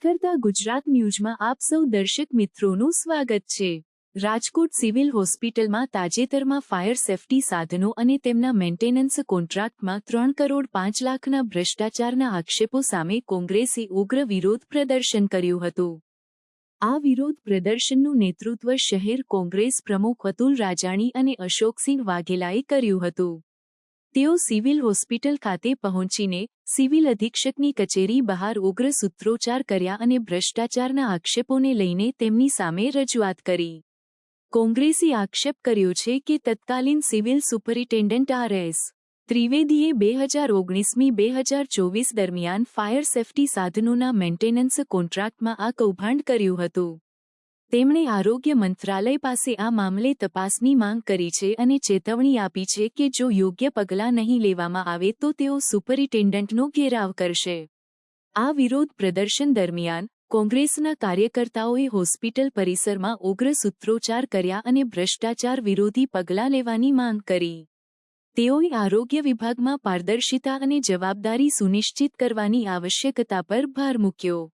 નીકળતા ગુજરાત ન્યૂઝમાં આપ સૌ દર્શક મિત્રોનું સ્વાગત છે। રાજકોટ સિવિલ હોસ્પિટલમાં તાજેતરમાં ફાયર સેફટી સાધનો અને તેમના મેન્ટેનન્સ કોન્ટ્રાક્ટમાં 3 કરોડ 5 લાખના ભ્રષ્ટાચારના આક્ષેપો સામે કોંગ્રેસે ઉગ્ર વિરોધ પ્રદર્શન કર્યું હતું। આ વિરોધ પ્રદર્શનનું નેતૃત્વ શહેર કોંગ્રેસ પ્રમુખ અતુલ રાજાણી અને અશોકસિંહ વાઘેલાએ કર્યું હતું। તેઓ સિવિલ હોસ્પિટલ ખાતે પહોંચીને સિવિલ અધિક્ષકની કચેરી બહાર ઉગ્ર સૂત્રોચ્ચાર કર્યા અને ભ્રષ્ટાચારના આક્ષેપોને લઈને તેમની સામે રજૂઆત કરી। કોંગ્રેસે આક્ષેપ કર્યો છે કે તત્કાલીન સિવિલ સુપરિન્ટેન્ડન્ટ આર.એસ. ત્રિવેદીએ 2019-2024 દરમિયાન ફાયર સેફટી સાધનોના મેન્ટેનન્સ કોન્ટ્રાક્ટમાં આ કૌભાંડ કર્યું હતું। તેમણે આરોગ્ય મંત્રાલય પાસે આ મામલે તપાસની માંગ કરી છે અને ચેતવણી આપી છે કે જો યોગ્ય પગલાં નહીં લેવામાં આવે તો તેઓ સુપરિન્ટેન્ડન્ટનો ઘેરાવ કરશે। આ વિરોધ પ્રદર્શન દરમિયાન કોંગ્રેસના કાર્યકર્તાઓએ હોસ્પિટલ પરિસરમાં ઉગ્ર સૂત્રોચ્ચાર કર્યા અને ભ્રષ્ટાચાર વિરોધી પગલાં લેવાની માંગ કરી। તેઓએ આરોગ્ય વિભાગમાં પારદર્શિતા અને જવાબદારી સુનિશ્ચિત કરવાની આવશ્યકતા પર ભાર મૂક્યો।